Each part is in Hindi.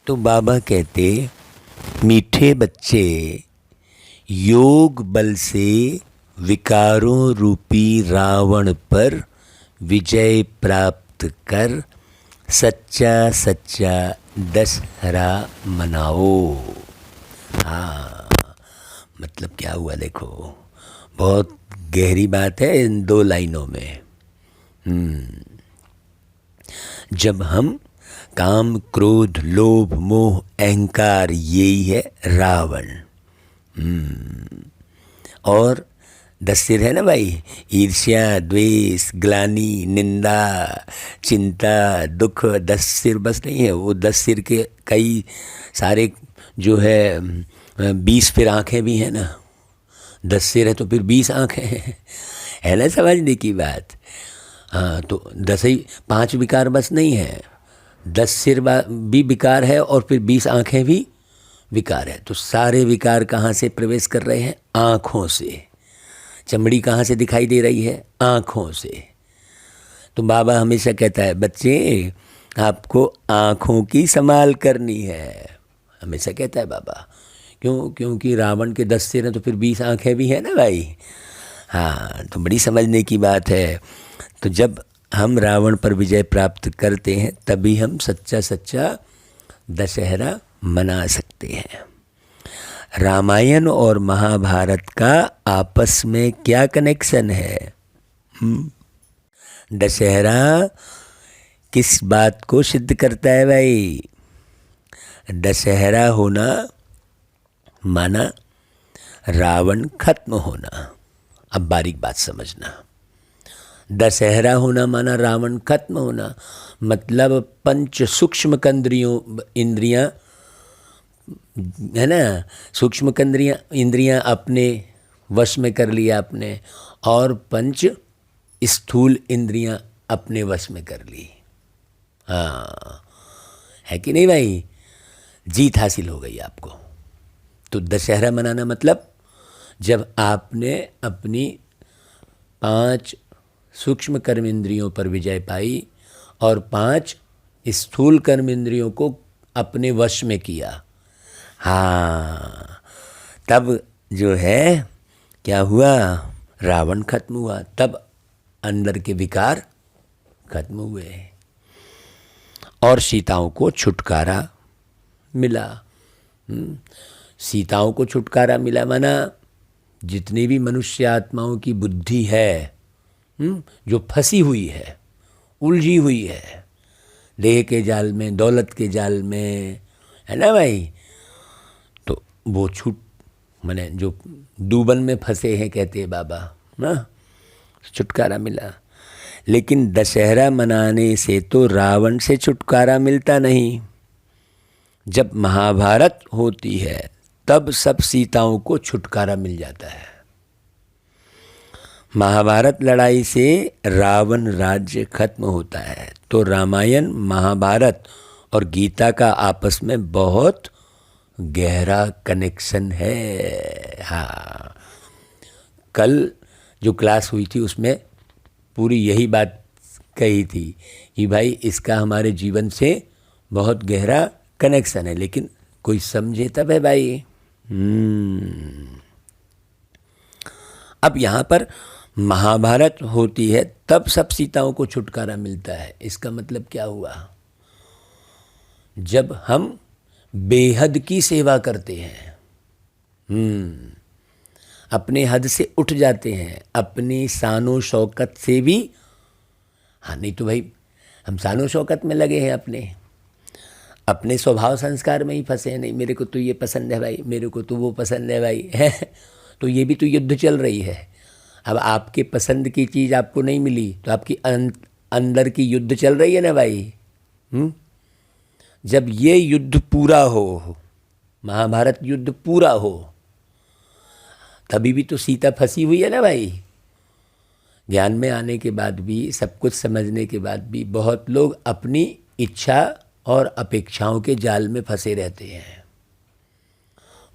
तो बाबा कहते मीठे बच्चे योग बल से विकारों रूपी रावण पर विजय प्राप्त कर सच्चा सच्चा दशहरा मनाओ। हाँ, मतलब क्या हुआ देखो, बहुत गहरी बात है इन दो लाइनों में। जब हम काम क्रोध लोभ मोह अहंकार, यही है रावण। और 10 सिर है ना भाई, ईर्ष्या द्वेष ग्लानि निंदा चिंता दुख, 10 सिर बस नहीं है, वो 10 सिर के कई सारे जो है 20 फिर आँखें भी हैं ना। 10 सिर है तो फिर 20 आँखें हैं, है ना समझने की बात। हाँ, तो 10 ही 5 विकार बस नहीं है, 10 सिर भी विकार है और फिर 20 आँखें भी विकार है। तो सारे विकार कहाँ से प्रवेश कर रहे हैं? आँखों से। चमड़ी कहाँ से दिखाई दे रही है? आँखों से। तो बाबा हमेशा कहता है बच्चे आपको आँखों की संभाल करनी है, हमेशा कहता है बाबा। क्यों? क्योंकि रावण के 10 सिर हैं तो फिर 20 आँखें भी हैं ना भाई। हाँ, तो बड़ी समझने की बात है। तो जब हम रावण पर विजय प्राप्त करते हैं तभी हम सच्चा सच्चा दशहरा मना सकते हैं। रामायण और महाभारत का आपस में क्या कनेक्शन है? दशहरा किस बात को सिद्ध करता है भाई? दशहरा होना माना रावण खत्म होना। अब बारीक बात समझना, दशहरा होना माना रावण खत्म होना, मतलब पंच सूक्ष्म इंद्रियां है ना, सूक्ष्म इंद्रियां अपने वश में कर लिया आपने, और पंच स्थूल इंद्रियां अपने वश में कर ली। हाँ, है कि नहीं भाई? जीत हासिल हो गई आपको। तो दशहरा मनाना मतलब जब आपने अपनी 5 सूक्ष्म कर्म इंद्रियों पर विजय पाई और 5 स्थूल कर्म इंद्रियों को अपने वश में किया। हाँ, तब जो है क्या हुआ? रावण खत्म हुआ, तब अंदर के विकार खत्म हुए और सीताओं को छुटकारा मिला। सीताओं को छुटकारा मिला माना जितनी भी मनुष्य आत्माओं की बुद्धि है जो फंसी हुई है, उलझी हुई है देह के जाल में, दौलत के जाल में, है ना भाई, तो वो माने जो डूबन में फंसे हैं कहते हैं बाबा ना, छुटकारा मिला। लेकिन दशहरा मनाने से तो रावण से छुटकारा मिलता नहीं। जब महाभारत होती है तब सब सीताओं को छुटकारा मिल जाता है। महाभारत लड़ाई से रावण राज्य खत्म होता है। तो रामायण महाभारत और गीता का आपस में बहुत गहरा कनेक्शन है। हाँ, कल जो क्लास हुई थी उसमें पूरी यही बात कही थी कि भाई इसका हमारे जीवन से बहुत गहरा कनेक्शन है, लेकिन कोई समझे तब है भाई। अब यहाँ पर महाभारत होती है तब सब सीताओं को छुटकारा मिलता है। इसका मतलब क्या हुआ? जब हम बेहद की सेवा करते हैं, अपने हद से उठ जाते हैं, अपनी शानो शौकत से भी। हाँ, नहीं तो भाई हम शानो शौकत में लगे हैं, अपने स्वभाव संस्कार में ही फंसे हैं। नहीं, मेरे को तो ये पसंद है भाई, मेरे को तो वो पसंद है भाई, है तो ये भी तो युद्ध चल रही है। अब आपके पसंद की चीज़ आपको नहीं मिली तो आपकी अंदर की युद्ध चल रही है ना भाई। जब ये युद्ध पूरा हो, महाभारत युद्ध पूरा हो, तभी भी तो सीता फंसी हुई है ना भाई। ज्ञान में आने के बाद भी, सब कुछ समझने के बाद भी बहुत लोग अपनी इच्छा और अपेक्षाओं के जाल में फंसे रहते हैं।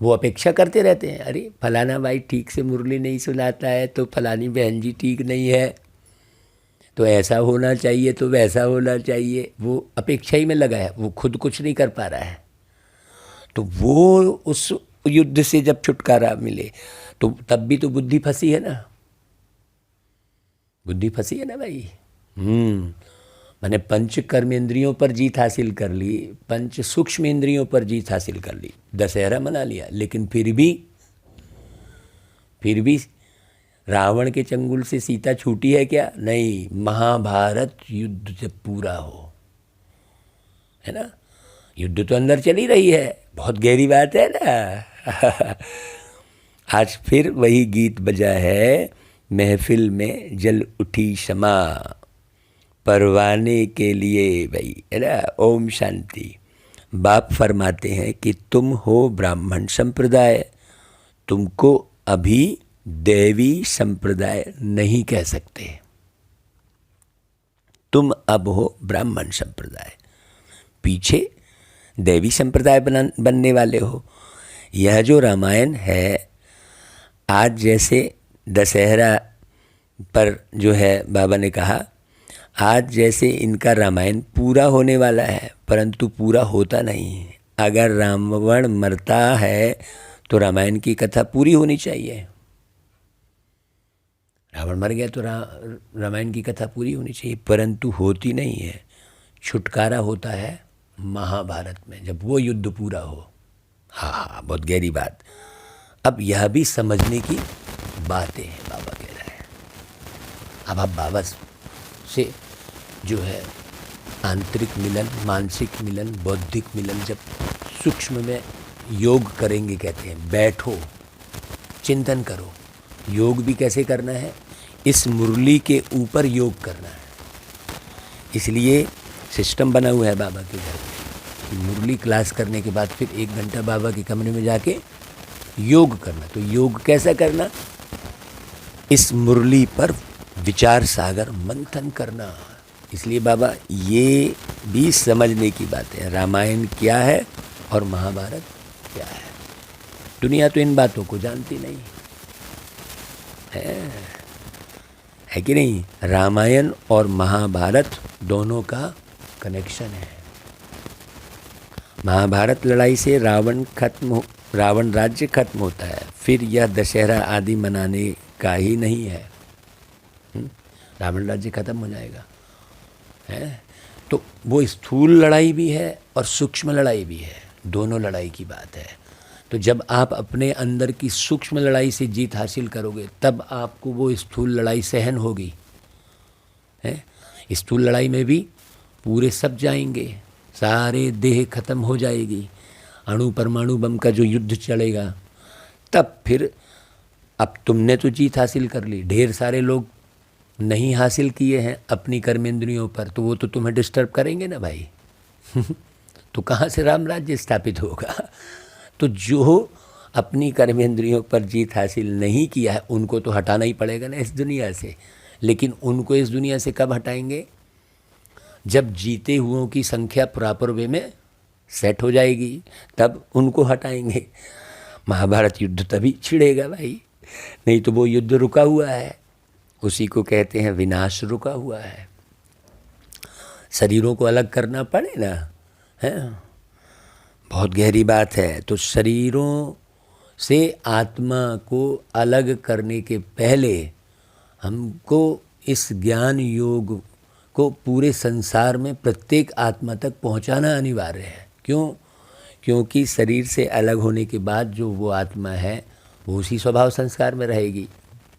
वो अपेक्षा करते रहते हैं, अरे फलाना भाई ठीक से मुरली नहीं सुनाता है, तो फलानी बहन जी ठीक नहीं है, तो ऐसा होना चाहिए, तो वैसा होना चाहिए। वो अपेक्षा ही में लगा है, वो खुद कुछ नहीं कर पा रहा है। तो वो उस युद्ध से जब छुटकारा मिले तो तब भी तो बुद्धि फंसी है ना, बुद्धि फंसी है ना भाई। मैंने पंच कर्मेंद्रियों पर जीत हासिल कर ली, पंच सूक्ष्म इंद्रियों पर जीत हासिल कर ली, दशहरा मना लिया, लेकिन फिर भी रावण के चंगुल से सीता छूटी है क्या? नहीं। महाभारत युद्ध जब पूरा हो, है ना, युद्ध तो अंदर चली रही है, बहुत गहरी बात है ना। आज फिर वही गीत बजा है, महफिल में जल उठी शमा, परवाने के लिए भाई, है ना। ओम शांति। बाप फरमाते हैं कि तुम हो ब्राह्मण संप्रदाय, तुमको अभी देवी संप्रदाय नहीं कह सकते, तुम अब हो ब्राह्मण संप्रदाय, पीछे देवी संप्रदाय बनने वाले हो। यह जो रामायण है, आज जैसे दशहरा पर जो है बाबा ने कहा, आज जैसे इनका रामायण पूरा होने वाला है, परंतु पूरा होता नहीं। अगर रावण मरता है तो रामायण की कथा पूरी होनी चाहिए। रावण मर गया तो रामायण की कथा पूरी होनी चाहिए, परंतु होती नहीं है। छुटकारा होता है महाभारत में, जब वो युद्ध पूरा हो। हाँ, बहुत गहरी बात। अब यह भी समझने की बातें हैं, बाबा कह रहा है। अब आप बाबा से जो है आंतरिक मिलन, मानसिक मिलन, बौद्धिक मिलन जब सूक्ष्म में योग करेंगे, कहते हैं बैठो चिंतन करो। योग भी कैसे करना है? इस मुरली के ऊपर योग करना है। इसलिए सिस्टम बना हुआ है बाबा के घर में, मुरली क्लास करने के बाद फिर 1 घंटा बाबा के कमरे में जाके योग करना। तो योग कैसा करना? इस मुरली पर विचार सागर मंथन करना। इसलिए बाबा ये भी समझने की बात है, रामायण क्या है और महाभारत क्या है। दुनिया तो इन बातों को जानती नहीं है कि नहीं? रामायण और महाभारत दोनों का कनेक्शन है। महाभारत लड़ाई से रावण राज्य खत्म होता है, फिर यह दशहरा आदि मनाने का ही नहीं है। रावण राज्य खत्म हो जाएगा, है तो वो स्थूल लड़ाई भी है और सूक्ष्म लड़ाई भी है, दोनों लड़ाई की बात है। तो जब आप अपने अंदर की सूक्ष्म लड़ाई से जीत हासिल करोगे, तब आपको वो स्थूल लड़ाई सहन होगी, है। स्थूल लड़ाई में भी पूरे सब जाएंगे, सारे देह खत्म हो जाएगी, अणु परमाणु बम का जो युद्ध चलेगा, तब फिर अब तुमने तो जीत हासिल कर ली, ढेर सारे लोग नहीं हासिल किए हैं अपनी कर्मेंद्रियों पर, तो वो तो तुम्हें डिस्टर्ब करेंगे ना भाई। तो कहाँ से राम राज्य स्थापित होगा? तो जो अपनी कर्मेंद्रियों पर जीत हासिल नहीं किया है, उनको तो हटाना ही पड़ेगा ना इस दुनिया से। लेकिन उनको इस दुनिया से कब हटाएंगे? जब जीते हुओं की संख्या प्रॉपर वे में सेट हो जाएगी, तब उनको हटाएंगे। महाभारत युद्ध तभी छिड़ेगा भाई, नहीं तो वो युद्ध रुका हुआ है, उसी को कहते हैं विनाश रुका हुआ है। शरीरों को अलग करना पड़े ना, है, बहुत गहरी बात है। तो शरीरों से आत्मा को अलग करने के पहले हमको इस ज्ञान योग को पूरे संसार में प्रत्येक आत्मा तक पहुंचाना अनिवार्य है। क्यों? क्योंकि शरीर से अलग होने के बाद जो वो आत्मा है वो उसी स्वभाव संस्कार में रहेगी,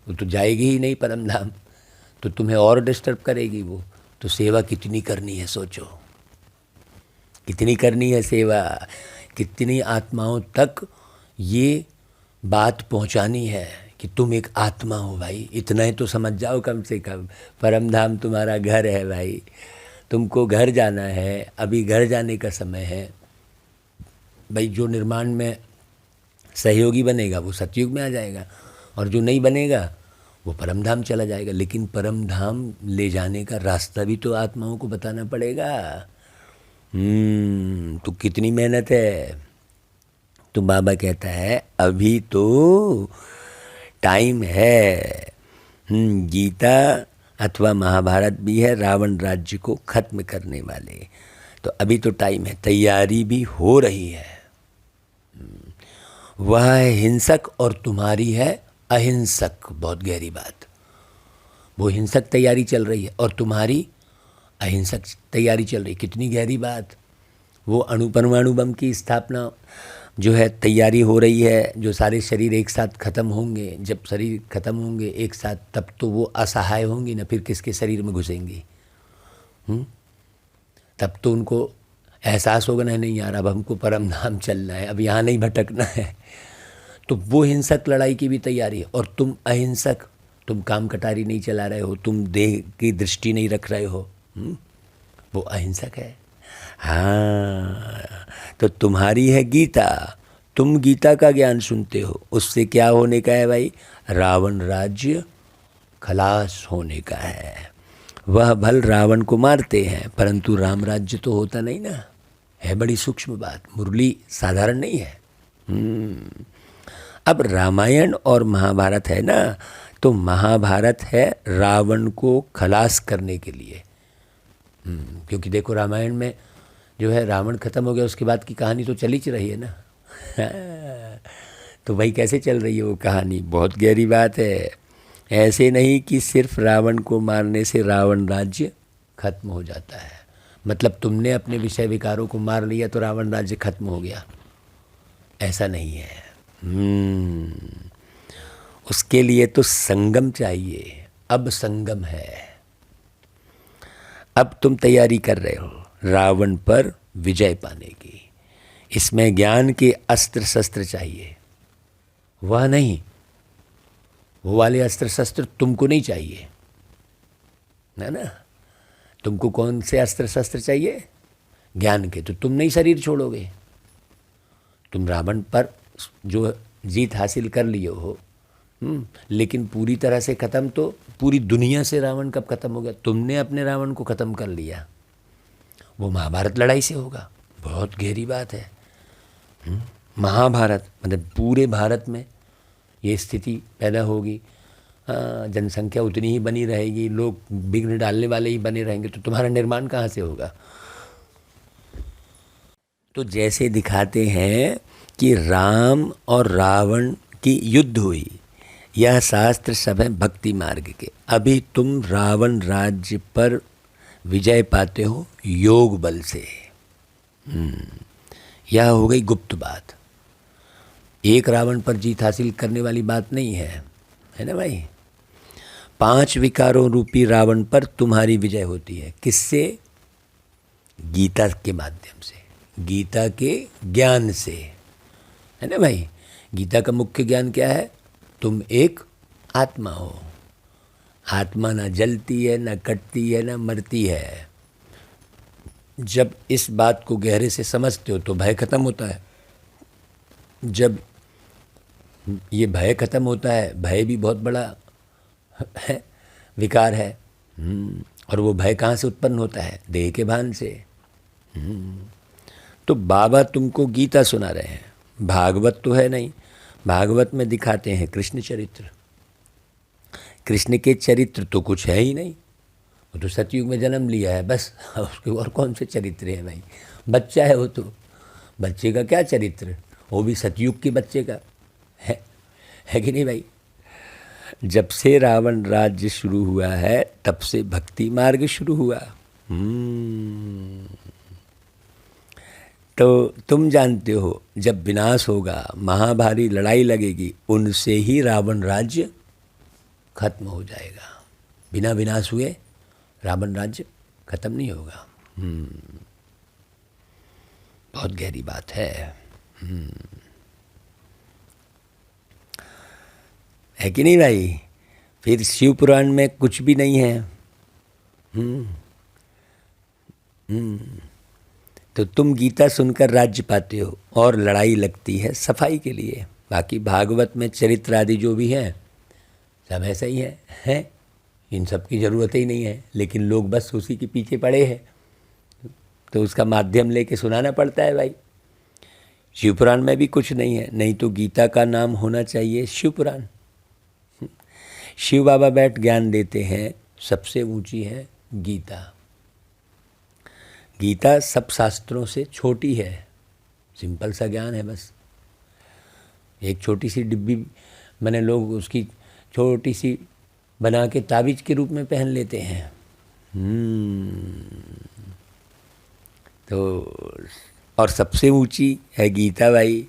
वो तो जाएगी ही नहीं परम धाम, तो तुम्हें और डिस्टर्ब करेगी वो। तो सेवा कितनी करनी है सोचो, कितनी करनी है सेवा, कितनी आत्माओं तक ये बात पहुंचानी है कि तुम एक आत्मा हो भाई, इतना ही तो समझ जाओ कम से कम। परम धाम तुम्हारा घर है भाई, तुमको घर जाना है, अभी घर जाने का समय है भाई। जो निर्माण में सहयोगी बनेगा वो सतयुग में आ जाएगा, और जो नहीं बनेगा वो परम धाम चला जाएगा। लेकिन परम धाम ले जाने का रास्ता भी तो आत्माओं को बताना पड़ेगा। तो कितनी मेहनत है। तो बाबा कहता है अभी तो टाइम है। गीता अथवा महाभारत भी है रावण राज्य को खत्म करने वाले, तो अभी तो टाइम है, तैयारी भी हो रही है। वह है हिंसक और तुम्हारी है अहिंसक। बहुत गहरी बात। वो हिंसक तैयारी चल रही है और तुम्हारी अहिंसक तैयारी चल रही। कितनी गहरी बात। वो अणु परमाणु बम की स्थापना जो है तैयारी हो रही है, जो सारे शरीर एक साथ ख़त्म होंगे। जब शरीर ख़त्म होंगे एक साथ तब तो वो असहाय होंगी ना, फिर किसके शरीर में घुसेंगी? तब तो उनको एहसास होगा ना, नहीं यार अब हमको परम धाम चलना है, अब यहाँ नहीं भटकना है। तो वो हिंसक लड़ाई की भी तैयारी है। और तुम अहिंसक, तुम काम कटारी नहीं चला रहे हो, तुम देह की दृष्टि नहीं रख रहे हो, वो अहिंसक है। हाँ, तो तुम्हारी है गीता, तुम गीता का ज्ञान सुनते हो। उससे क्या होने का है भाई? रावण राज्य खलास होने का है। वह भल रावण को मारते हैं परंतु राम राज्य तो होता नहीं ना। है बड़ी सूक्ष्म बात, मुरली साधारण नहीं है। अब रामायण और महाभारत है ना, तो महाभारत है रावण को खलास करने के लिए। क्योंकि देखो रामायण में जो है रावण खत्म हो गया, उसके बाद की कहानी तो चली रही है ना। तो भाई कैसे चल रही है वो कहानी? बहुत गहरी बात है। ऐसे नहीं कि सिर्फ रावण को मारने से रावण राज्य खत्म हो जाता है, मतलब तुमने अपने विषय विकारों को मार लिया तो रावण राज्य खत्म हो गया, ऐसा नहीं है। उसके लिए तो संगम चाहिए। अब संगम है। अब तुम तैयारी कर रहे हो रावण पर विजय पाने की। इसमें ज्ञान के अस्त्र शस्त्र चाहिए, वह नहीं। वो वाले अस्त्र शस्त्र तुमको नहीं चाहिए, है ना। तुमको कौन से अस्त्र शस्त्र चाहिए? ज्ञान के। तो तुम नहीं शरीर छोड़ोगे। तुम रावण पर जो जीत हासिल कर लिए हो, लेकिन पूरी तरह से ख़त्म तो पूरी दुनिया से रावण कब ख़त्म हो गया? तुमने अपने रावण को ख़त्म कर लिया। वो महाभारत लड़ाई से होगा। बहुत गहरी बात है। महाभारत मतलब पूरे भारत में ये स्थिति पैदा होगी। जनसंख्या उतनी ही बनी रहेगी, लोग विघ्न डालने वाले ही बने रहेंगे, तो तुम्हारा निर्माण कहाँ से होगा? तो जैसे दिखाते हैं कि राम और रावण की युद्ध हुई, यह शास्त्र सब है भक्ति मार्ग के। अभी तुम रावण राज्य पर विजय पाते हो योग बल से। यह हो गई गुप्त बात। एक रावण पर जीत हासिल करने वाली बात नहीं है, है ना भाई। 5 विकारों रूपी रावण पर तुम्हारी विजय होती है। किससे? गीता के माध्यम से, गीता के ज्ञान से, है ना भाई। गीता का मुख्य ज्ञान क्या है? तुम एक आत्मा हो। आत्मा ना जलती है, ना कटती है, ना मरती है। जब इस बात को गहरे से समझते हो तो भय खत्म होता है। जब ये भय खत्म होता है, भय भी बहुत बड़ा है, विकार है। और वो भय कहाँ से उत्पन्न होता है? देह के भान से। तो बाबा तुमको गीता सुना रहे हैं, भागवत तो है नहीं। भागवत में दिखाते हैं कृष्ण चरित्र। कृष्ण के चरित्र तो कुछ है ही नहीं। वो तो सतयुग में जन्म लिया है बस, उसके और कौन से चरित्र है भाई? बच्चा है वो तो, बच्चे का क्या चरित्र? वो भी सतयुग के बच्चे का है कि नहीं भाई। जब से रावण राज्य शुरू हुआ है तब से भक्ति मार्ग शुरू हुआ। तो तुम जानते हो जब विनाश होगा, महाभारी लड़ाई लगेगी, उनसे ही रावण राज्य खत्म हो जाएगा। बिना विनाश हुए रावण राज्य खत्म नहीं होगा। बहुत गहरी बात है। है कि नहीं भाई। फिर शिव पुराण में कुछ भी नहीं है। तो तुम गीता सुनकर राज्य पाते हो और लड़ाई लगती है सफाई के लिए। बाकी भागवत में चरित्र आदि जो भी हैं सब ऐसा ही है। इन सब की ज़रूरत ही नहीं है, लेकिन लोग बस उसी के पीछे पड़े हैं, तो उसका माध्यम लेके सुनाना पड़ता है भाई। शिवपुराण में भी कुछ नहीं है, नहीं तो गीता का नाम होना चाहिए शिवपुराण। शिव बाबा बैठ ज्ञान देते हैं, सबसे ऊंची है गीता। गीता सब शास्त्रों से छोटी है, सिंपल सा ज्ञान है बस। एक छोटी सी डिब्बी मैंने लोग उसकी छोटी सी बना के ताबीज के रूप में पहन लेते हैं। तो और सबसे ऊंची है गीता भाई।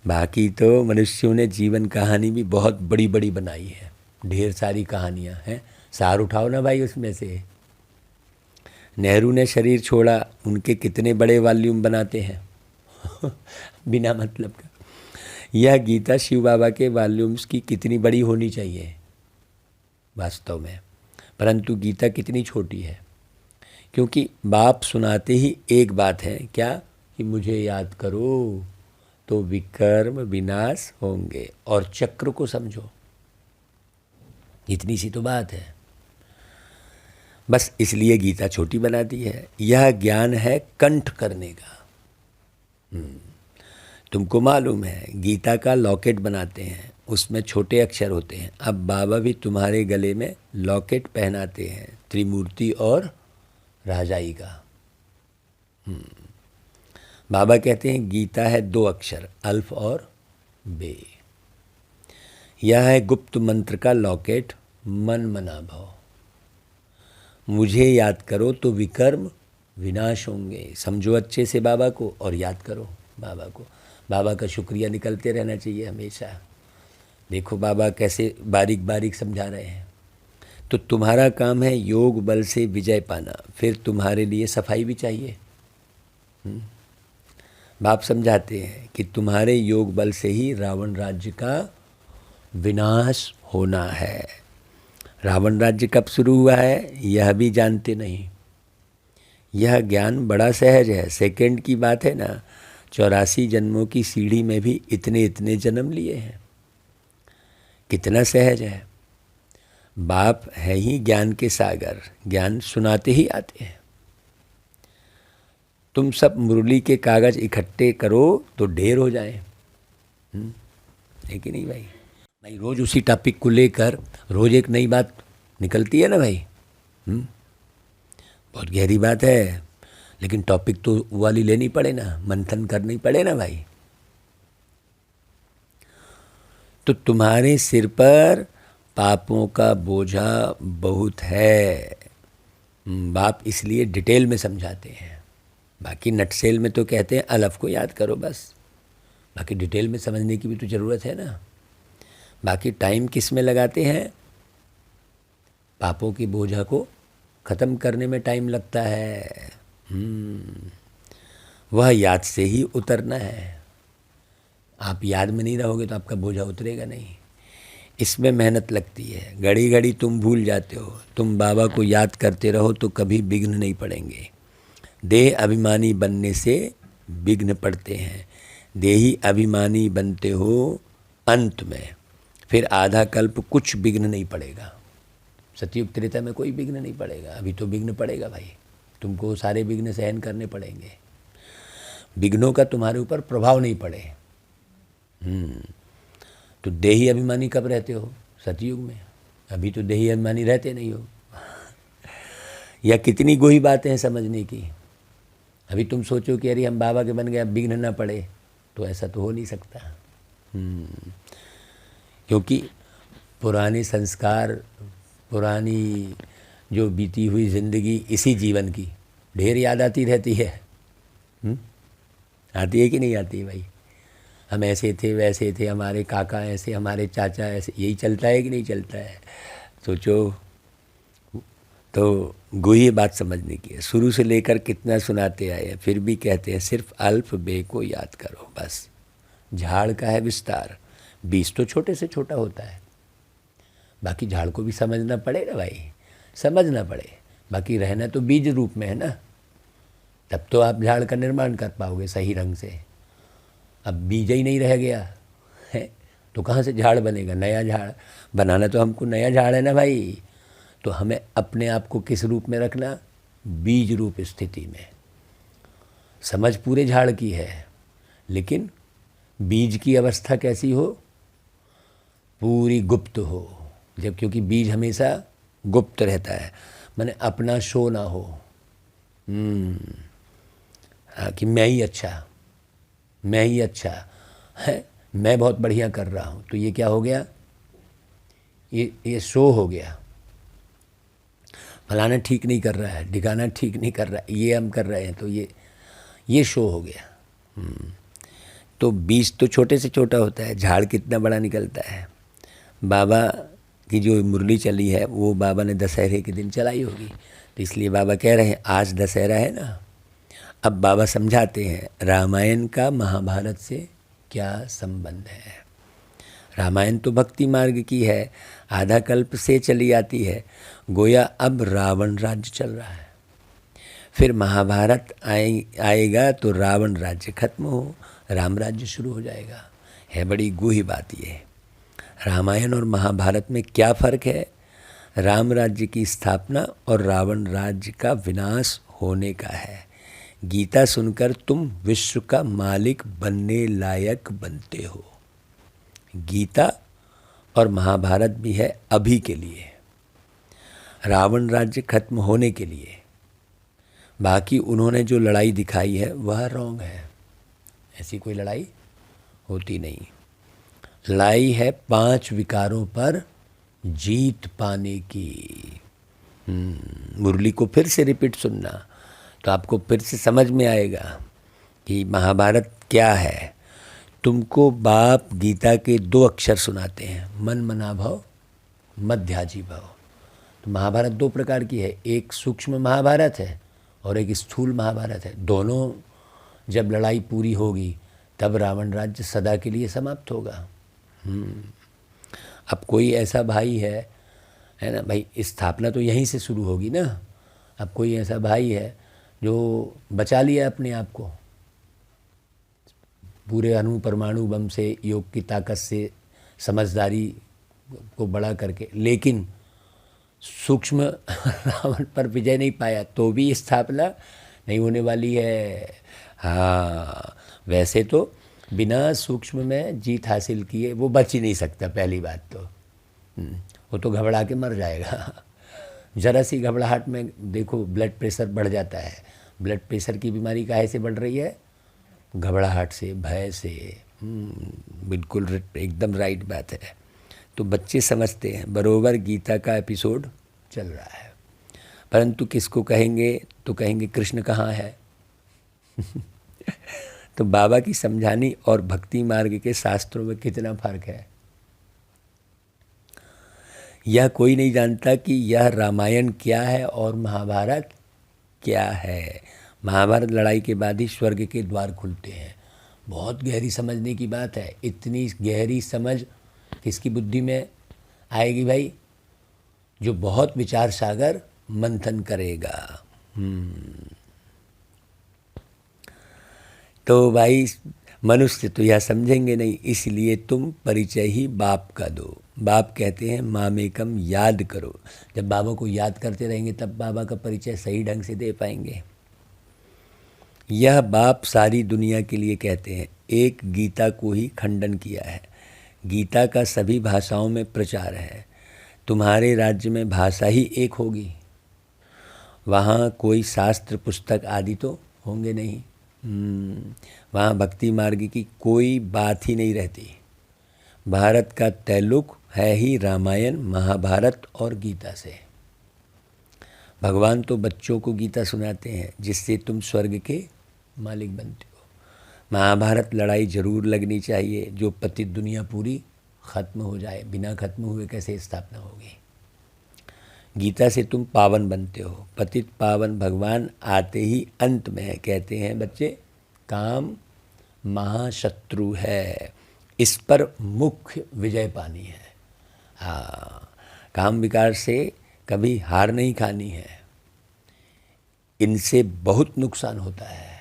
बाकी तो मनुष्यों ने जीवन कहानी भी बहुत बड़ी बड़ी बनाई है, ढेर सारी कहानियाँ हैं, सार उठाओ ना भाई उसमें से। नेहरू ने शरीर छोड़ा, उनके कितने बड़े वॉल्यूम बनाते हैं बिना मतलब का। यह गीता शिव बाबा के वॉल्यूम्स की कितनी बड़ी होनी चाहिए वास्तव में, परंतु गीता कितनी छोटी है, क्योंकि बाप सुनाते ही एक बात है क्या, कि मुझे याद करो तो विकर्म विनाश होंगे, और चक्र को समझो, इतनी सी तो बात है। बस इसलिए गीता छोटी बना दी है। यह ज्ञान है कंठ करने का। तुमको मालूम है गीता का लॉकेट बनाते हैं, उसमें छोटे अक्षर होते हैं। अब बाबा भी तुम्हारे गले में लॉकेट पहनाते हैं, त्रिमूर्ति और राजाई का। बाबा कहते हैं गीता है 2 अक्षर, अल्फ और बे। यह है गुप्त मंत्र का लॉकेट, मन मना भाव। मुझे याद करो तो विकर्म विनाश होंगे। समझो अच्छे से बाबा को और याद करो बाबा को। बाबा का शुक्रिया निकलते रहना चाहिए हमेशा। देखो बाबा कैसे बारीक बारीक समझा रहे हैं। तो तुम्हारा काम है योग बल से विजय पाना, फिर तुम्हारे लिए सफाई भी चाहिए। बाप समझाते हैं कि तुम्हारे योग बल से ही रावण राज्य का विनाश होना है। रावण राज्य कब शुरू हुआ है यह भी जानते नहीं। यह ज्ञान बड़ा सहज है, सेकंड की बात है ना। 84 जन्मों की सीढ़ी में भी इतने इतने जन्म लिए हैं, कितना सहज है। बाप है ही ज्ञान के सागर, ज्ञान सुनाते ही आते हैं। तुम सब मुरली के कागज इकट्ठे करो तो ढेर हो जाए, है कि नहीं भाई? भाई रोज उसी टॉपिक को लेकर रोज एक नई बात निकलती है ना भाई। बहुत गहरी बात है, लेकिन टॉपिक तो वो वाली लेनी पड़े ना, मंथन करनी पड़े ना भाई। तो तुम्हारे सिर पर पापों का बोझा बहुत है। बाप इसलिए डिटेल में समझाते हैं। बाकी नटसेल में तो कहते हैं अलफ को याद करो बस, बाकी डिटेल में समझने की भी तो ज़रूरत है ना। बाकी टाइम किस में लगाते हैं? पापों की बोझा को ख़त्म करने में टाइम लगता है। वह याद से ही उतरना है। आप याद में नहीं रहोगे तो आपका बोझा उतरेगा नहीं। इसमें मेहनत लगती है। घड़ी घड़ी तुम भूल जाते हो। तुम बाबा को याद करते रहो तो कभी विघ्न नहीं पड़ेंगे। देह अभिमानी बनने से विघ्न पड़ते हैं। देही अभिमानी बनते हो अंत में, फिर आधा कल्प कुछ विघ्न नहीं पड़ेगा। सतयुग त्रेता में कोई विघ्न नहीं पड़ेगा। अभी तो विघ्न पड़ेगा भाई, तुमको सारे विघ्न सहन करने पड़ेंगे। विघ्नों का तुम्हारे ऊपर प्रभाव नहीं पड़े। तो देही अभिमानी कब रहते हो? सतयुग में। अभी तो देही अभिमानी रहते नहीं हो। या कितनी गोही बातें हैं समझने की। अभी तुम सोचो कि अरे हम बाबा के बन गए अब विघ्न ना पड़े, तो ऐसा तो हो नहीं सकता। क्योंकि पुराने संस्कार, पुरानी जो बीती हुई ज़िंदगी, इसी जीवन की ढेर याद आती रहती है। आती है कि नहीं आती भाई? हम ऐसे थे, वैसे थे, हमारे काका ऐसे, हमारे चाचा ऐसे, यही चलता है कि नहीं चलता है? सोचो। तो गोही बात समझने की है। शुरू से लेकर कितना सुनाते आए हैं, फिर भी कहते हैं सिर्फ अल्फ बे को याद करो बस। झाड़ का है विस्तार, बीज तो छोटे से छोटा होता है। बाकी झाड़ को भी समझना पड़ेगा भाई, समझना पड़े। बाकी रहना तो बीज रूप में है ना, तब तो आप झाड़ का निर्माण कर पाओगे सही ढंग से। अब बीज ही नहीं रह गया है तो कहाँ से झाड़ बनेगा? नया झाड़ बनाना तो हमको नया झाड़ है ना भाई। तो हमें अपने आप को किस रूप में रखना? बीज रूप स्थिति में। समझ पूरे झाड़ की है, लेकिन बीज की अवस्था कैसी हो? पूरी गुप्त हो। जब क्योंकि बीज हमेशा गुप्त रहता है, माने अपना शो ना हो। हाँ, कि मैं ही अच्छा, मैं ही अच्छा है, मैं बहुत बढ़िया कर रहा हूँ, तो ये क्या हो गया, ये शो हो गया। फलाना ठीक नहीं कर रहा है, ढिकाना ठीक नहीं कर रहा है, ये हम कर रहे हैं, तो ये शो हो गया। तो बीज तो छोटे से छोटा होता है, झाड़ कितना बड़ा निकलता है। बाबा की जो मुरली चली है वो बाबा ने दशहरे के दिन चलाई होगी, तो इसलिए बाबा कह रहे हैं आज दशहरा है ना। अब बाबा समझाते हैं रामायण का महाभारत से क्या संबंध है। रामायण तो भक्ति मार्ग की है, आधा कल्प से चली आती है, गोया अब रावण राज्य चल रहा है। फिर महाभारत आएगा तो रावण राज्य खत्म हो, राम राज्य शुरू हो जाएगा। है बड़ी गूढ़ी बात ये। रामायण और महाभारत में क्या फ़र्क है? राम राज्य की स्थापना और रावण राज्य का विनाश होने का है। गीता सुनकर तुम विश्व का मालिक बनने लायक बनते हो। गीता और महाभारत भी है अभी के लिए, रावण राज्य खत्म होने के लिए। बाकी उन्होंने जो लड़ाई दिखाई है वह रॉन्ग है, ऐसी कोई लड़ाई होती नहीं। लड़ाई है 5 विकारों पर जीत पाने की। मुरली को फिर से रिपीट सुनना तो आपको फिर से समझ में आएगा कि महाभारत क्या है। तुमको बाप गीता के 2 अक्षर सुनाते हैं, मन मना भव, मध्याजी भव। तो महाभारत 2 प्रकार की है, एक सूक्ष्म महाभारत है और एक स्थूल महाभारत है। दोनों जब लड़ाई पूरी होगी तब रावण राज्य सदा के लिए समाप्त होगा। अब कोई ऐसा भाई है ना भाई, स्थापना तो यहीं से शुरू होगी ना। अब कोई ऐसा भाई है जो बचा लिया अपने आप को पूरे अणु परमाणु बम से, योग की ताकत से, समझदारी को बड़ा करके, लेकिन सूक्ष्म रावण पर विजय नहीं पाया, तो भी स्थापना नहीं होने वाली है। हाँ, वैसे तो बिना सूक्ष्म में जीत हासिल किए वो बच ही नहीं सकता। पहली बात तो वो तो घबरा के मर जाएगा। ज़रा सी घबराहट में देखो ब्लड प्रेशर बढ़ जाता है। ब्लड प्रेशर की बीमारी काहे से बढ़ रही है? घबराहट से, भय से। बिल्कुल एकदम राइट बात है। तो बच्चे समझते हैं, बरोबर गीता का एपिसोड चल रहा है, परंतु किसको कहेंगे? तो कहेंगे कृष्ण कहाँ है? तो बाबा की समझानी और भक्ति मार्ग के शास्त्रों में कितना फर्क है, यह कोई नहीं जानता कि यह रामायण क्या है और महाभारत क्या है। महाभारत लड़ाई के बाद ही स्वर्ग के द्वार खुलते हैं। बहुत गहरी समझने की बात है। इतनी गहरी समझ किसकी बुद्धि में आएगी भाई? जो बहुत विचार सागर मंथन करेगा। तो भाई मनुष्य तो यह समझेंगे नहीं, इसलिए तुम परिचय ही बाप का दो। बाप कहते हैं मामेकम याद करो। जब बाबा को याद करते रहेंगे तब बाबा का परिचय सही ढंग से दे पाएंगे। यह बाप सारी दुनिया के लिए कहते हैं। एक गीता को ही खंडन किया है। गीता का सभी भाषाओं में प्रचार है। तुम्हारे राज्य में भाषा ही एक होगी, वहाँ कोई शास्त्र पुस्तक आदि तो होंगे नहीं। वहाँ भक्ति मार्ग की कोई बात ही नहीं रहती। भारत का तैलुक है ही रामायण, महाभारत और गीता से। भगवान तो बच्चों को गीता सुनाते हैं जिससे तुम स्वर्ग के मालिक बनते हो। महाभारत लड़ाई जरूर लगनी चाहिए, जो पतित दुनिया पूरी खत्म हो जाए। बिना खत्म हुए कैसे स्थापना होगी? गीता से तुम पावन बनते हो। पतित पावन भगवान आते ही अंत में है। कहते हैं बच्चे, काम महाशत्रु है, इस पर मुख्य विजय पानी है। हाँ, काम विकार से कभी हार नहीं खानी है, इनसे बहुत नुकसान होता है।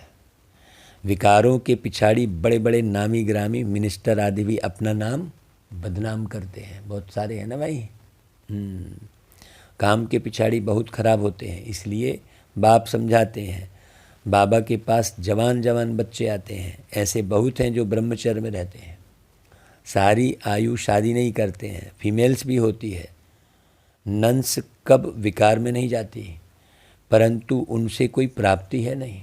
विकारों के पिछाड़ी बड़े बड़े नामी ग्रामी मिनिस्टर आदि भी अपना नाम बदनाम करते हैं। बहुत सारे हैं ना भाई। काम के पिछाड़ी बहुत खराब होते हैं। इसलिए बाप समझाते हैं। बाबा के पास जवान जवान बच्चे आते हैं। ऐसे बहुत हैं जो ब्रह्मचर्य में रहते हैं, सारी आयु शादी नहीं करते हैं। फीमेल्स भी होती है। नंस कब विकार में नहीं जाती, परंतु उनसे कोई प्राप्ति है नहीं।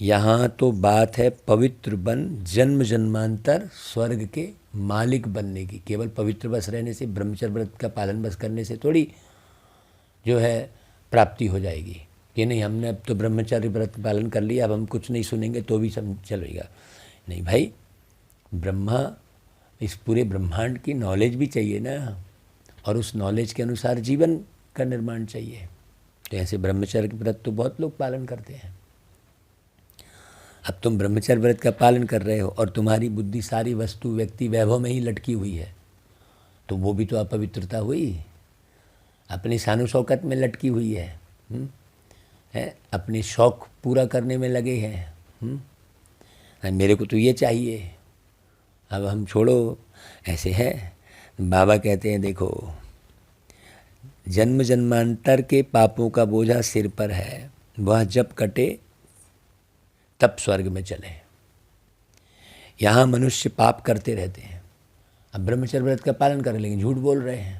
यहाँ तो बात है पवित्र बन जन्म जन्मांतर स्वर्ग के मालिक बनने की। केवल पवित्र बस रहने से, ब्रह्मचर्य व्रत का पालन बस करने से थोड़ी जो है प्राप्ति हो जाएगी कि नहीं हमने अब तो ब्रह्मचर्य व्रत पालन कर लिया, अब हम कुछ नहीं सुनेंगे तो भी सब चलेगा। नहीं भाई, ब्रह्मा इस पूरे ब्रह्मांड की नॉलेज भी चाहिए ना, और उस नॉलेज के अनुसार जीवन का निर्माण चाहिए। तो ऐसे ब्रह्मचर्य व्रत तो बहुत लोग पालन करते हैं। अब तुम ब्रह्मचर्य व्रत का पालन कर रहे हो और तुम्हारी बुद्धि सारी वस्तु व्यक्ति वैभव में ही लटकी हुई है, तो वो भी तो अपवित्रता हुई, अपनी शानो शौकत में लटकी हुई है, अपने शौक पूरा करने में लगे हैं। मेरे को तो ये चाहिए, अब हम छोड़ो, ऐसे है। बाबा कहते हैं देखो, जन्म जन्मांतर के पापों का बोझा सिर पर है, वह जब कटे तब स्वर्ग में चले। यहाँ मनुष्य पाप करते रहते हैं। अब ब्रह्मचर्य व्रत का पालन कर रहे लेकिन झूठ बोल रहे हैं।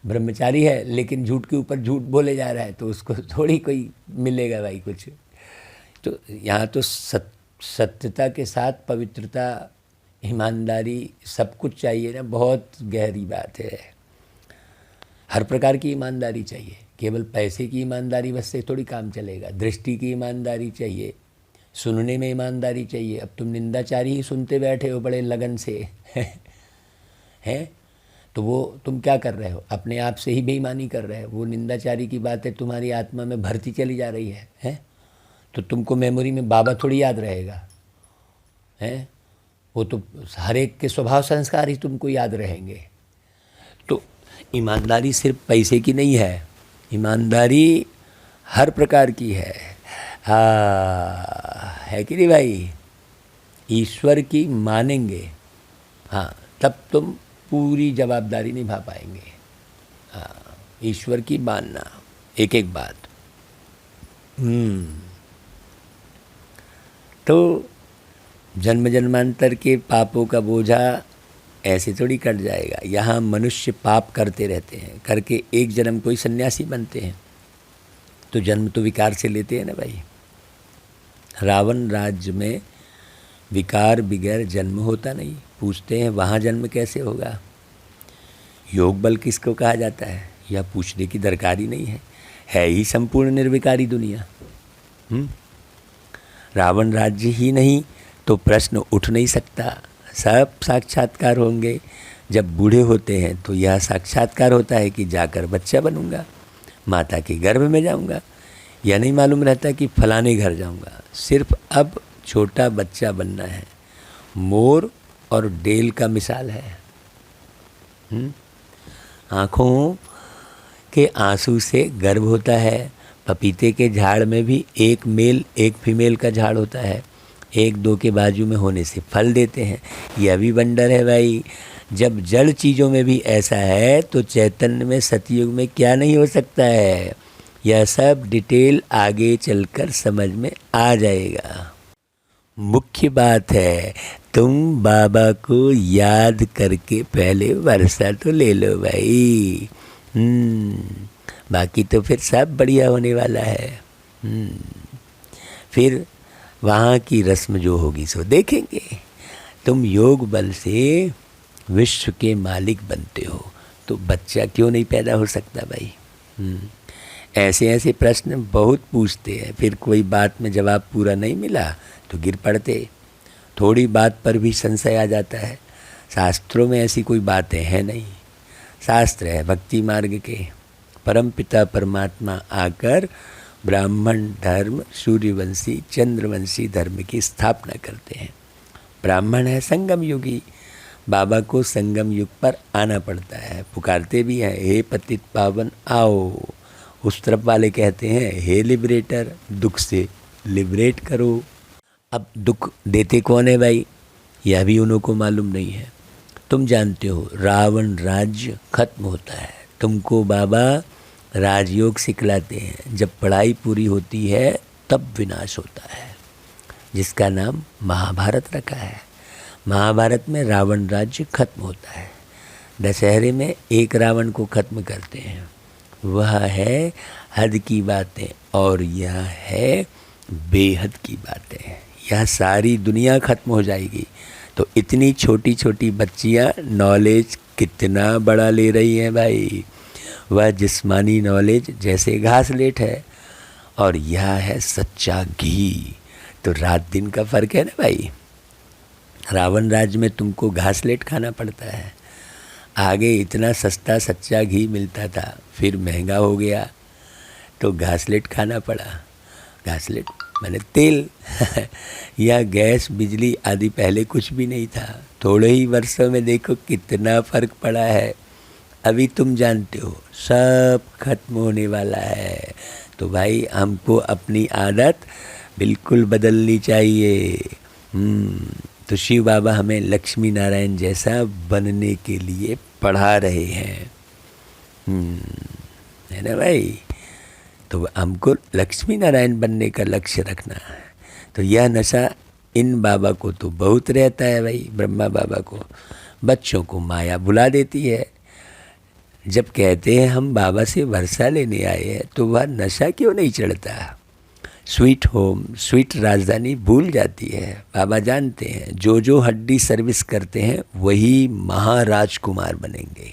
ब्रह्मचारी है लेकिन झूठ के ऊपर झूठ बोले जा रहा है, तो उसको थोड़ी कोई मिलेगा भाई कुछ। तो यहाँ तो सत्यता के साथ पवित्रता, ईमानदारी सब कुछ चाहिए ना। बहुत गहरी बात है। हर प्रकार की ईमानदारी चाहिए, केवल पैसे की ईमानदारी बस से थोड़ी काम चलेगा। दृष्टि की ईमानदारी चाहिए, सुनने में ईमानदारी चाहिए। अब तुम निंदाचारी ही सुनते बैठे हो बड़े लगन से हैं, तो वो तुम क्या कर रहे हो? अपने आप से ही बेईमानी कर रहे हो। वो निंदाचारी की बातें तुम्हारी आत्मा में भरती चली जा रही है? तो तुमको मेमोरी में बाबा थोड़ी याद रहेगा, हैं? वो तो हर एक के स्वभाव संस्कार ही तुमको याद रहेंगे। तो ईमानदारी सिर्फ पैसे की नहीं है, ईमानदारी हर प्रकार की है कि नहीं भाई? ईश्वर की मानेंगे, हाँ, तब तुम पूरी जवाबदारी निभा पाएंगे। हाँ, ईश्वर की मानना, एक एक बात। तो जन्म जन्मांतर के पापों का बोझा ऐसे थोड़ी कट जाएगा। यहाँ मनुष्य पाप करते रहते हैं, करके एक जन्म कोई सन्यासी बनते हैं, तो जन्म तो विकार से लेते हैं ना भाई। रावण राज्य में विकार बगैर जन्म होता नहीं। पूछते हैं वहाँ जन्म कैसे होगा? योग बल किसको कहा जाता है? यह पूछने की दरकार ही नहीं है ही संपूर्ण निर्विकारी दुनिया। रावण राज्य ही नहीं तो प्रश्न उठ नहीं सकता। सब साक्षात्कार होंगे। जब बूढ़े होते हैं तो यह साक्षात्कार होता है कि जाकर बच्चा बनूंगा, माता के गर्भ में जाऊंगा। यह नहीं मालूम रहता कि फलाने घर जाऊंगा। सिर्फ अब छोटा बच्चा बनना है। मोर और डेल का मिसाल है। आँखों के आंसू से गर्भ होता है। पपीते के झाड़ में भी एक मेल एक फीमेल का झाड़ होता है। एक दो के बाजू में होने से फल देते हैं। यह भी वंडर है भाई। जब जड़ चीज़ों में भी ऐसा है तो चैतन्य में, सतयुग में क्या नहीं हो सकता है? यह सब डिटेल आगे चलकर समझ में आ जाएगा। मुख्य बात है तुम बाबा को याद करके पहले वर्षा तो ले लो भाई। बाकी तो फिर सब बढ़िया होने वाला है। फिर वहाँ की रस्म जो होगी सो देखेंगे। तुम योग बल से विश्व के मालिक बनते हो, तो बच्चा क्यों नहीं पैदा हो सकता भाई? ऐसे ऐसे प्रश्न बहुत पूछते हैं। फिर कोई बात में जवाब पूरा नहीं मिला तो गिर पड़ते। थोड़ी बात पर भी संशय आ जाता है। शास्त्रों में ऐसी कोई बातें हैं नहीं। शास्त्र है भक्ति मार्ग के। परमपिता परमात्मा आकर ब्राह्मण धर्म, सूर्यवंशी, चंद्रवंशी धर्म की स्थापना करते हैं। ब्राह्मण है संगम युगी। बाबा को संगम युग पर आना पड़ता है। पुकारते भी हैं, हे पतित पावन आओ। उस तरफ वाले कहते हैं, हे लिबरेटर, दुख से लिबरेट करो। अब दुख देते कौन है भाई? यह भी उन्हों को मालूम नहीं है। तुम जानते हो रावण राज्य खत्म होता है। तुमको बाबा राजयोग सिखलाते हैं। जब पढ़ाई पूरी होती है तब विनाश होता है, जिसका नाम महाभारत रखा है। महाभारत में रावण राज्य खत्म होता है। दशहरे में एक रावण को खत्म करते हैं। वह है हद की बातें और यह है बेहद की बातें। यह सारी दुनिया ख़त्म हो जाएगी तो इतनी छोटी छोटी बच्चियाँ नॉलेज कितना बड़ा ले रही हैं भाई। वह जिस्मानी नॉलेज जैसे घासलेट है और यह है सच्चा घी। तो रात दिन का फ़र्क है ना भाई। रावण राज में तुमको घासलेट खाना पड़ता है, आगे इतना सस्ता सच्चा घी मिलता था, फिर महंगा हो गया तो घासलेट खाना पड़ा। घासलेट माने तेल या गैस बिजली आदि पहले कुछ भी नहीं था। थोड़े ही वर्षों में देखो कितना फ़र्क पड़ा है। अभी तुम जानते हो सब खत्म होने वाला है। तो भाई हमको अपनी आदत बिल्कुल बदलनी चाहिए। तो शिव बाबा हमें लक्ष्मी नारायण जैसा बनने के लिए पढ़ा रहे हैं, है ना भाई। तो हमको लक्ष्मी नारायण बनने का लक्ष्य रखना है। तो यह नशा इन बाबा को तो बहुत रहता है भाई, ब्रह्मा बाबा को। बच्चों को माया भुला देती है। जब कहते हैं हम बाबा से वर्षा लेने आए हैं तो वह नशा क्यों नहीं चढ़ता। स्वीट होम स्वीट राजधानी भूल जाती है। बाबा जानते हैं जो जो हड्डी सर्विस करते हैं वही महाराजकुमार बनेंगे।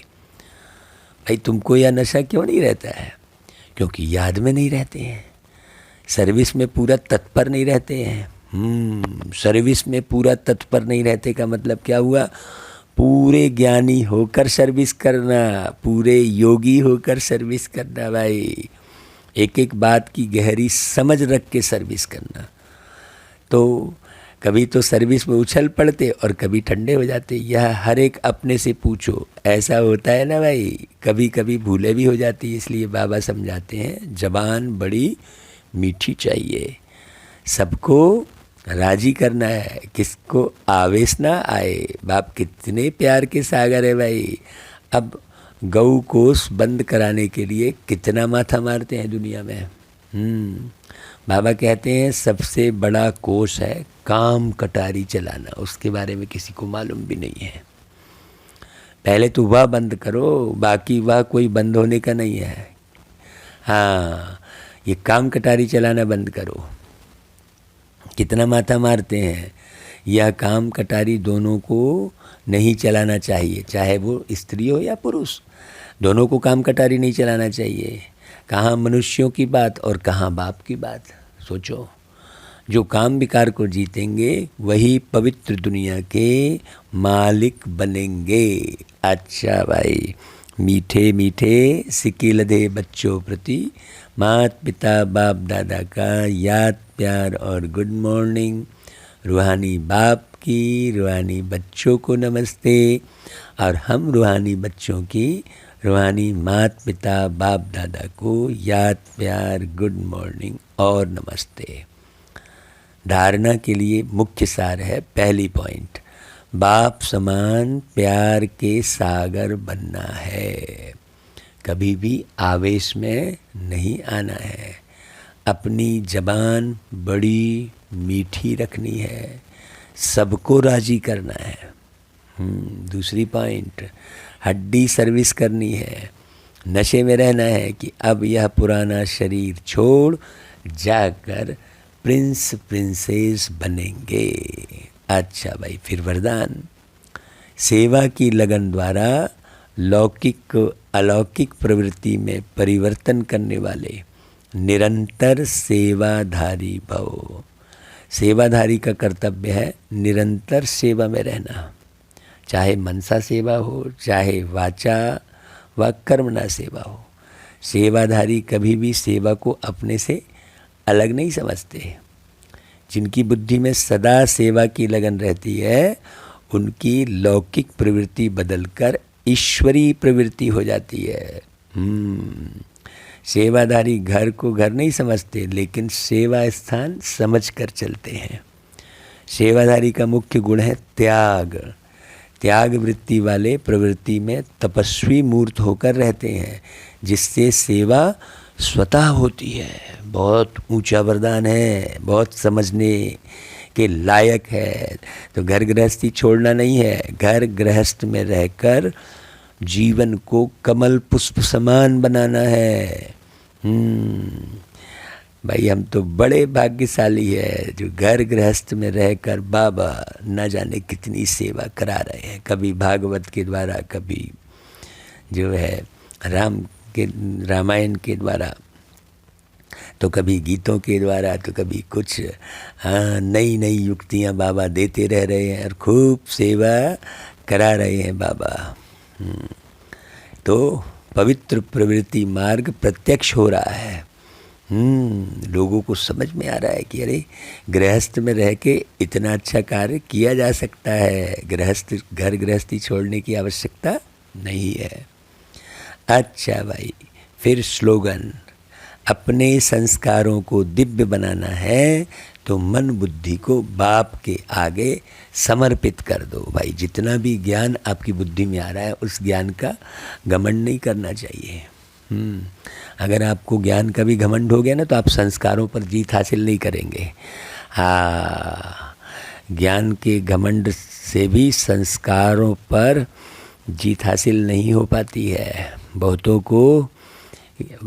भाई तुमको यह नशा क्यों नहीं रहता है? क्योंकि याद में नहीं रहते हैं, सर्विस में पूरा तत्पर नहीं रहते हैं। सर्विस में पूरा तत्पर नहीं रहते का मतलब क्या हुआ? पूरे ज्ञानी होकर सर्विस करना, पूरे योगी होकर सर्विस करना भाई। एक एक बात की गहरी समझ रख के सर्विस करना। तो कभी तो सर्विस में उछल पड़ते और कभी ठंडे हो जाते। यह हर एक अपने से पूछो, ऐसा होता है ना भाई। कभी कभी भूले भी हो जाती है, इसलिए बाबा समझाते हैं जबान बड़ी मीठी चाहिए। सबको राजी करना है, किसको आवेश ना आए। बाप कितने प्यार के सागर है भाई। अब गौ कोस बंद कराने के लिए कितना माथा मारते हैं दुनिया में। बाबा कहते हैं सबसे बड़ा कोष है काम कटारी चलाना। उसके बारे में किसी को मालूम भी नहीं है। पहले तो वह बंद करो, बाकी वह कोई बंद होने का नहीं है। हाँ, ये काम कटारी चलाना बंद करो। कितना माथा मारते हैं। यह काम कटारी दोनों को नहीं चलाना चाहिए, चाहे वो स्त्री हो या पुरुष। दोनों को काम कटारी नहीं चलाना चाहिए। कहाँ मनुष्यों की बात और कहाँ बाप की बात। सोचो, जो काम विकार को जीतेंगे वही पवित्र दुनिया के मालिक बनेंगे। अच्छा भाई, मीठे मीठे सिक्के लदे बच्चों प्रति माता पिता बाप दादा का याद प्यार और गुड मॉर्निंग। रूहानी बाप की रूहानी बच्चों को नमस्ते और हम रूहानी बच्चों की रूहानी माता पिता बाप दादा को याद प्यार गुड मॉर्निंग और नमस्ते। धारणा के लिए मुख्य सार है, पहली पॉइंट, बाप समान प्यार के सागर बनना है। कभी भी आवेश में नहीं आना है। अपनी जबान बड़ी मीठी रखनी है, सबको राजी करना है। दूसरी पॉइंट, हड्डी सर्विस करनी है। नशे में रहना है कि अब यह पुराना शरीर छोड़ जाकर प्रिंस प्रिंसेस बनेंगे। अच्छा भाई, फिर वरदान, सेवा की लगन द्वारा लौकिक अलौकिक प्रवृत्ति में परिवर्तन करने वाले निरंतर सेवाधारी भव। सेवाधारी का कर्तव्य है निरंतर सेवा में रहना, चाहे मनसा सेवा हो, चाहे वाचा व कर्मणा सेवा हो। सेवाधारी कभी भी सेवा को अपने से अलग नहीं समझते। जिनकी बुद्धि में सदा सेवा की लगन रहती है, उनकी लौकिक प्रवृत्ति बदलकर ईश्वरीय प्रवृत्ति हो जाती है। सेवाधारी घर को घर नहीं समझते, लेकिन सेवा स्थान समझ कर चलते हैं। सेवाधारी का मुख्य गुण है त्याग। त्याग वृत्ति वाले प्रवृत्ति में तपस्वी मूर्त होकर रहते हैं, जिससे सेवा स्वतः होती है। बहुत ऊंचा वरदान है, बहुत समझने के लायक है। तो घर गृहस्थी छोड़ना नहीं है, घर गृहस्थ में रहकर जीवन को कमल पुष्प समान बनाना है। भाई हम तो बड़े भाग्यशाली है जो घर गृहस्थ में रहकर बाबा न जाने कितनी सेवा करा रहे हैं, कभी भागवत के द्वारा, कभी जो है रामायण के द्वारा, तो कभी गीतों के द्वारा, तो कभी कुछ नई नई युक्तियाँ बाबा देते रह रहे हैं और खूब सेवा करा रहे हैं बाबा। तो पवित्र प्रवृत्ति मार्ग प्रत्यक्ष हो रहा है। लोगों को समझ में आ रहा है कि अरे गृहस्थ में रह के इतना अच्छा कार्य किया जा सकता है, घर गृहस्थी छोड़ने की आवश्यकता नहीं है। अच्छा भाई, फिर स्लोगन, अपने संस्कारों को दिव्य बनाना है तो मन बुद्धि को बाप के आगे समर्पित कर दो। भाई जितना भी ज्ञान आपकी बुद्धि में आ रहा है उस ज्ञान का घमंड नहीं करना चाहिए। अगर आपको ज्ञान का भी घमंड हो गया ना तो आप संस्कारों पर जीत हासिल नहीं करेंगे। हाँ, ज्ञान के घमंड से भी संस्कारों पर जीत हासिल नहीं हो पाती है। बहुतों को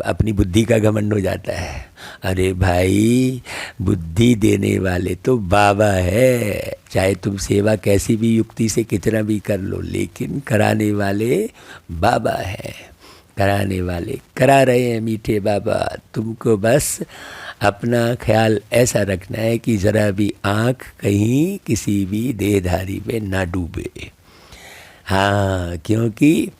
अपनी बुद्धि का घमंड हो जाता है। अरे भाई, बुद्धि देने वाले तो बाबा है, चाहे तुम सेवा कैसी भी युक्ति से कितना भी कर लो, लेकिन कराने वाले बाबा है। कराने वाले करा रहे हैं मीठे बाबा। तुमको बस अपना ख्याल ऐसा रखना है कि ज़रा भी आँख कहीं किसी भी देहधारी में ना डूबे। हाँ, क्योंकि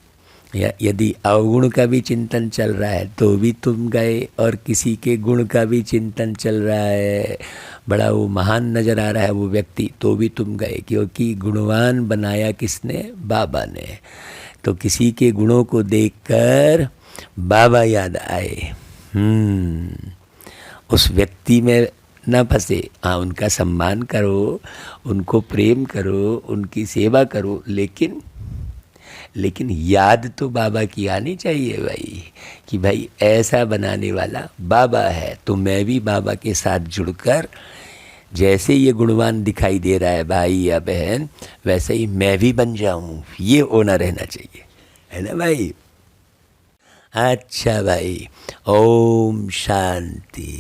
यदि अवगुण का भी चिंतन चल रहा है तो भी तुम गए, और किसी के गुण का भी चिंतन चल रहा है, बड़ा वो महान नज़र आ रहा है वो व्यक्ति, तो भी तुम गए, क्योंकि गुणवान बनाया किसने? बाबा ने। तो किसी के गुणों को देखकर बाबा याद आए। उस व्यक्ति में न फंसे। हाँ, उनका सम्मान करो, उनको प्रेम करो, उनकी सेवा करो, लेकिन याद तो बाबा की आनी चाहिए भाई, कि भाई ऐसा बनाने वाला बाबा है, तो मैं भी बाबा के साथ जुड़कर जैसे ये गुणवान दिखाई दे रहा है भाई या बहन, वैसे ही मैं भी बन जाऊं। ये होना रहना चाहिए, है ना भाई? अच्छा भाई, ओम शांति।